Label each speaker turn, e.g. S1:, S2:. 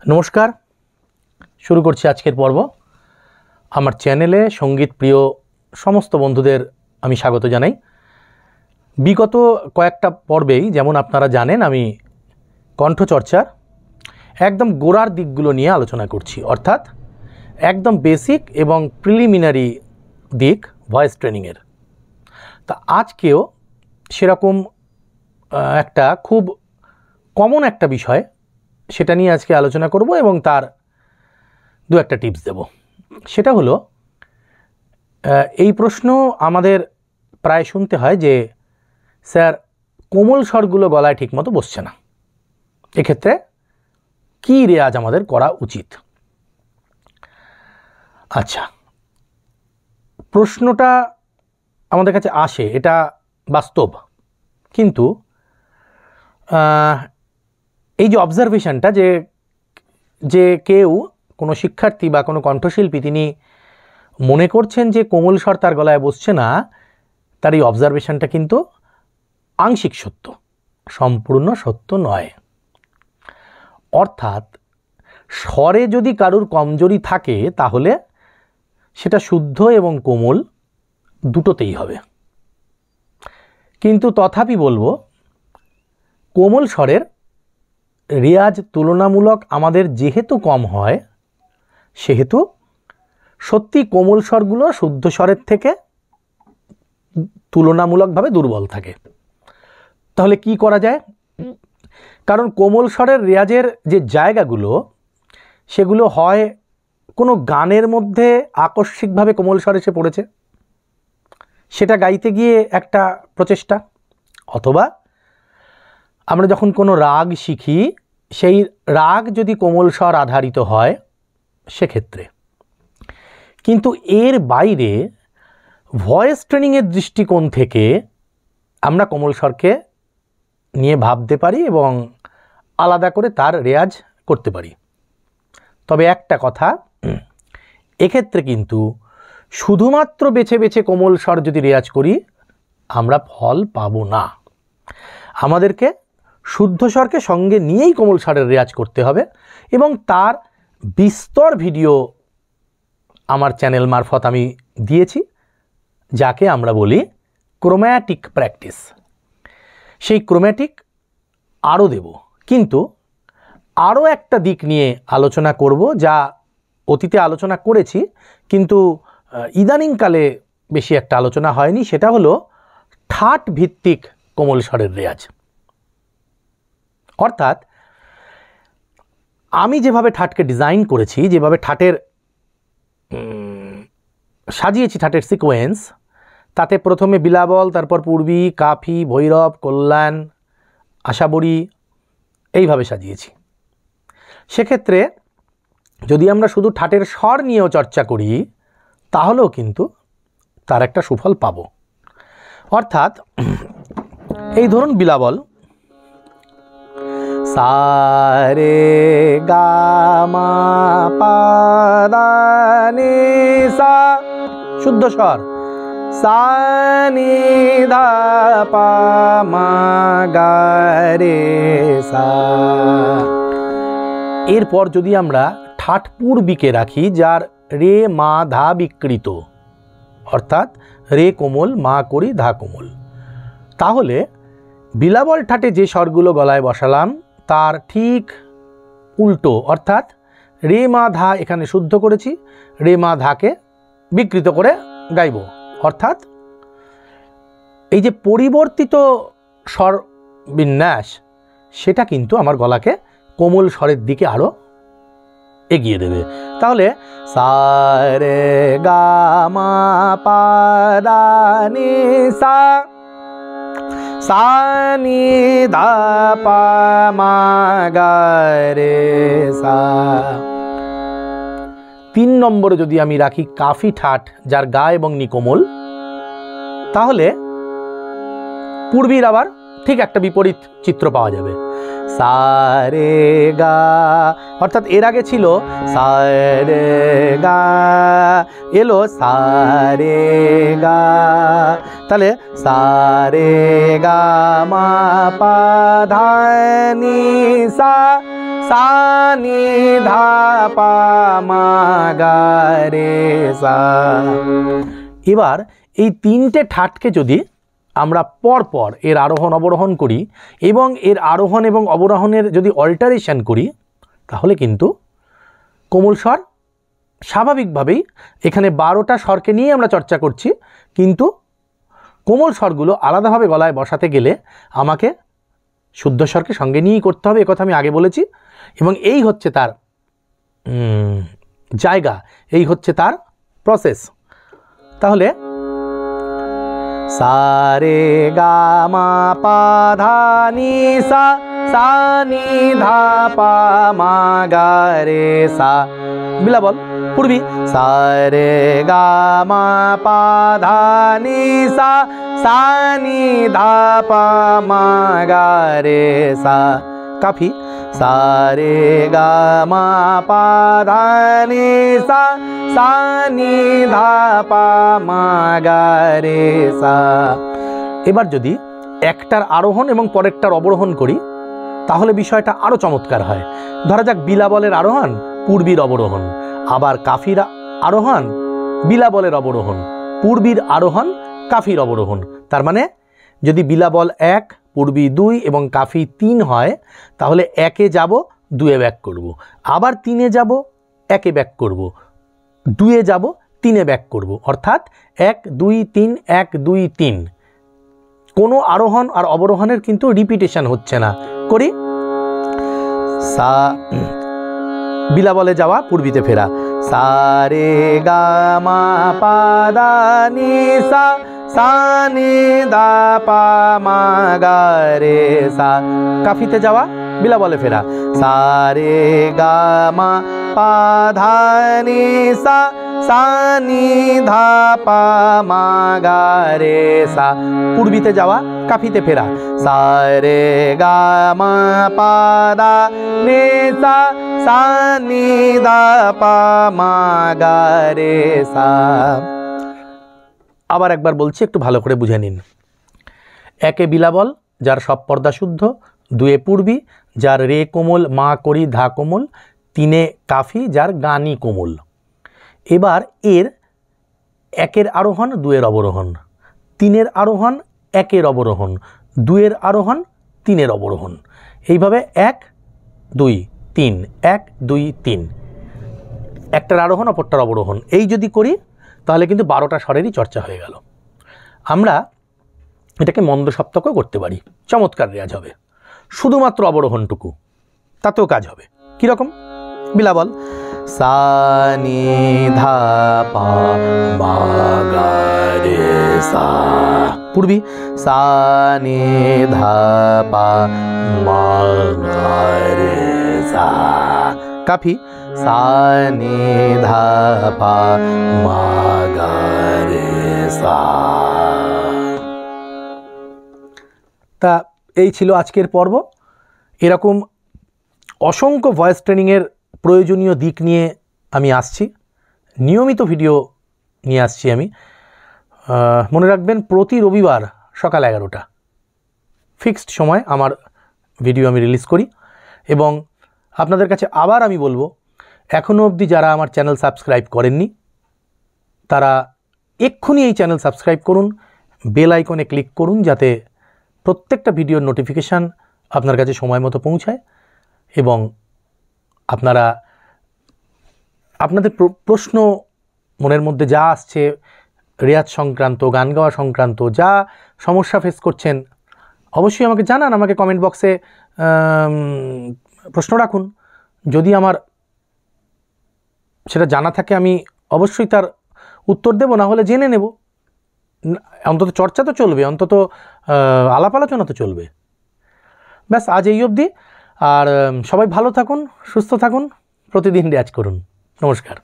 S1: নমস্কার, শুরু করছি আজকের পর্ব। আমার চ্যানেলে সঙ্গীত প্রিয় সমস্ত বন্ধুদের আমি স্বাগত জানাই। বিগত কয়েকটা পর্বেই যেমন আপনারা জানেন আমি কণ্ঠচর্চার একদম গোড়ার দিকগুলো নিয়ে আলোচনা করছি, অর্থাৎ একদম বেসিক এবং প্রিলিমিনারি দিক ভয়েস ট্রেনিংয়ের। তা আজকেও সেরকম একটা খুব কমন একটা বিষয়, সেটা নিয়ে আজকে আলোচনা করব এবং তার দু একটা টিপস দেব। সেটা হলো, এই প্রশ্ন আমাদের প্রায় শুনতে হয় যে স্যার কোমল স্বরগুলো গলায় ঠিকমতো বসছে না, এক্ষেত্রে কী রেয়াজ আমাদের করা উচিত। আচ্ছা, প্রশ্নটা আমাদের কাছে আসে, এটা বাস্তব, কিন্তু এই যে অবজারভেশনটা যে কেউ কোনো শিক্ষার্থী বা কোনো কণ্ঠশিল্পী তিনি মনে করছেন যে কোমল স্বর তার গলায় বসছে না, তার এই অবজারভেশনটা কিন্তু আংশিক সত্য, সম্পূর্ণ সত্য নয়। অর্থাৎ স্বরে যদি কারুর কমজোরি থাকে তাহলে সেটা শুদ্ধ এবং কোমল দুটোতেই হবে। কিন্তু তথাপি বলবো, কোমল স্বরের রেয়াজ তুলনামূলক আমাদের যেহেতু কম হয়, সেহেতু সত্যি কোমল স্বরগুলো শুদ্ধ স্বরের থেকে তুলনামূলকভাবে দুর্বল থাকে। তাহলে কি করা যায়? কারণ কোমল স্বরের রেয়াজের যে জায়গাগুলো, সেগুলো হয় কোনো গানের মধ্যে আকস্মিকভাবে কোমল স্বর এসে পড়েছে, সেটা গাইতে গিয়ে একটা প্রচেষ্টা, অথবা আমরা যখন কোনো রাগ শিখি সেই রাগ যদি কোমল স্বর আধারিত হয় সেক্ষেত্রে। কিন্তু এর বাইরে ভয়েস ট্রেনিংয়ের দৃষ্টিকোণ থেকে আমরা কোমল স্বরকে নিয়ে ভাবতে পারি এবং আলাদা করে তার রেয়াজ করতে পারি। তবে একটা কথা, এক্ষেত্রে কিন্তু শুধুমাত্র বেছে বেছে কোমল স্বর যদি রেয়াজ করি আমরা ফল পাবো না। আমাদেরকে শুদ্ধ স্বরকে সঙ্গে নিয়েই কোমল স্বরের রেয়াজ করতে হবে, এবং তার বিস্তর ভিডিও আমার চ্যানেল মারফত আমি দিয়েছি, যাকে আমরা বলি ক্রোম্যাটিক প্র্যাকটিস। সেই ক্রোম্যাটিক আরও দেব, কিন্তু আরও একটা দিক নিয়ে আলোচনা করব, যা অতীতে আলোচনা করেছি কিন্তু ইদানিংকালে বেশি একটা আলোচনা হয়নি। সেটা হলো ঠাট ভিত্তিক কোমল স্বরের রেয়াজ। অর্থাৎ আমি যেভাবে ঠাটকে ডিজাইন করেছি, যেভাবে ঠাটের সাজিয়েছি ঠাটের সিকোয়েন্স, তাতে প্রথমে বিলাবল, তারপর পূর্বী, কাফি, ভৈরব, কল্যাণ, আশাবরী, এইভাবে সাজিয়েছি। সেক্ষেত্রে যদি আমরা শুধু ঠাটের স্বর নিয়েও চর্চা করি তাহলেও কিন্তু তার একটা সুফল পাব। অর্থাৎ এই ধরুন বিলাবল, সা রে গা মা পা ধা নি সা, শুদ্ধ স্বর, সা নি ধা পা মা গা রে সা। এরপর যদি আমরা ঠাট পূর্বীকে রাখি, যার রে মা ধা বিকৃত, অর্থাৎ রে কোমল, মা করি, ধা কোমল, তাহলে বিলাবল ঠাটে যে স্বরগুলো গলায় বসালাম তার ঠিক উল্টো, অর্থাৎ রে মা ধা এখানে শুদ্ধ করেছি, রে মা ধাকে বিকৃত করে গাইব। অর্থাৎ এই যে পরিবর্তিত স্বর বিন্যাস, সেটা কিন্তু আমার গলাকে কোমল স্বরের দিকে আরও এগিয়ে দেবে। তাহলে সা রে গা মা পা ধা নি সা, সা নি ধা পা মা গা রে সা। 3 নম্বরে যদি আমি রাখি কাফি ঠাট, যার গা এবং নি কোমল, তাহলে পূর্বীর আবার ঠিক একটা বিপরীত চিত্র পাওয়া যাবে। সা রে গা, অর্থাৎ এর আগে ছিল সা রে গা, এলো সা রে গা, তাহলে সা রে গা মা পা ধা নি সা, সা নি ধা পা মা গা রে সা। এবার এই তিনটে ঠাটকে যদি আমরা পরপর এর আরোহণ অবরোহণ করি এবং এর আরোহণ এবং অবরোহণের যদি অল্টারেশন করি, তাহলে কিন্তু কোমল স্বর স্বাভাবিকভাবেই, এখানে 12টা স্বরকে নিয়ে আমরা চর্চা করছি, কিন্তু কোমল স্বরগুলো আলাদাভাবে গলায় বসাতে গেলে আমাকে শুদ্ধ স্বরকে সঙ্গে নিয়েই করতে হবে, একথা আমি আগে বলেছি। এবং এই হচ্ছে তার জায়গা, এই হচ্ছে তার প্রসেস। তাহলে সা রে গা মা পা ধা নি সা, সা নি ধা পা মা গা রে সা। বিলাবল পূর্বী সা রে গা মা পা ধা নি সা, সা নি ধা পা মা গা রে সা। কাফি সা রে গা মা পা ধা নি সা, সা নি ধা পা মা গা রে সা। এবার যদি একটার আরোহণ এবং পরেরটার অবরোহণ করি, তাহলে বিষয়টা আরও চমৎকার হয়। ধরা যাক বিলাবলের আরোহণ, পূর্বীর অবরোহণ, আবার কাফির আরোহণ, বিলাবলের অবরোহণ, পূর্বীর আরোহণ, কাফির অবরোহণ। তার মানে যদি বিলাবল 1, পূর্বী 2 এবং কাফি 3 হয়, তাহলে 1-এ যাব, 2-এ ব্যাক করব, আবার 3-এ যাব, 1-এ ব্যাক করব, 2-এ যাব, 3-এ ব্যাক করব, অর্থাৎ 1 2 3 1 2 3। কোনো আরোহণ আর অবরোহণের কিন্তু রিপিটেশন হচ্ছে না। করি সা, বিলাবলে যাওয়া, পূর্বীতে ফেরা, সা রে গা মা পা দা নি সা, সা নি দা পা মা গা রে সা। কাফিতে যাওয়া, বিলাবলে ফেরা, সা রে গা মা পা ধা নি সা, সা নি ধা পা মা গা রে সা। পূর্বীতে যাওয়া, কাফিতে ফেরা, সা রে গা মা পা দা নি সা, সা নি দা পা মা গা রে সা। আবার একবার বলছি, একটু ভালো করে বুঝে নিন। 1-এ বিলাবল, যার সব পর্দা শুদ্ধ, 2-এ পূর্বী, যার রে কোমল, মা করি, ধা কোমল, 3-এ কাফি, যার গানি কোমল। এবার এর 1-এর আরোহণ, 2-এর অবরোহণ, 3-এর আরোহণ, 1-এর অবরোহণ, 2-এর আরোহণ, 3-এর অবরোহণ, এইভাবে 1 2 3 1 2 3, একটার আরোহণ অপরটার অবরোহণ। এই যদি করি তাহলে কিন্তু 12টা স্বরেরই চর্চা হয়ে গেল। আমরা এটাকে মন্দ সপ্তকও করতে পারি, চমৎকার রেয়াজ হবে, শুধুমাত্র অবরোহণটুকু, তাতেও কাজ হবে। কীরকম? বিলাবল সা নি ধা পা মা গা রে সা। পূর্বী সা নি ধা পা মা গা রে সা। কাফি সা নি ধা পা মা গা রে সা। তা এই ছিল আজকের পর্ব। এরকম অসংখ্য ভয়েস ট্রেনিংয়ের প্রয়োজনীয় দিক নিয়ে আমি আসছি, নিয়মিত ভিডিও নিয়ে আসছি আমি। মনে রাখবেন, প্রতি রবিবার সকাল 11টা ফিক্সড সময় আমার ভিডিও আমি রিলিজ করি। এবং আপনাদের কাছে আবার আমি বলবো, এখনও অবধি যারা আমার চ্যানেল সাবস্ক্রাইব করেননি, তারা এক্ষুনি এই চ্যানেল সাবস্ক্রাইব করুন, বেল আইকনে ক্লিক করুন, যাতে প্রত্যেকটা ভিডিওর নোটিফিকেশান আপনার কাছে সময় মতো পৌঁছায়। এবং আপনারা আপনাদের প্রশ্ন মনের মধ্যে যা আসছে, রেয়াজ সংক্রান্ত, গান গাওয়া সংক্রান্ত যা সমস্যা ফেস করছেন, অবশ্যই আমাকে জানান, আমাকে কমেন্ট বক্সে প্রশ্ন রাখুন। যদি আমার সেটা জানা থাকে, আমি অবশ্যই তার উত্তর দেব, না হলে জেনে নেব। অন্তত চর্চা তো চলবে, অন্তত আলাপ আলোচনা তো চলবে। ব্যাস, আজ এই অবধি। আর সবাই ভালো থাকুন, সুস্থ থাকুন, প্রতিদিন রেয়াজ করুন। নমস্কার।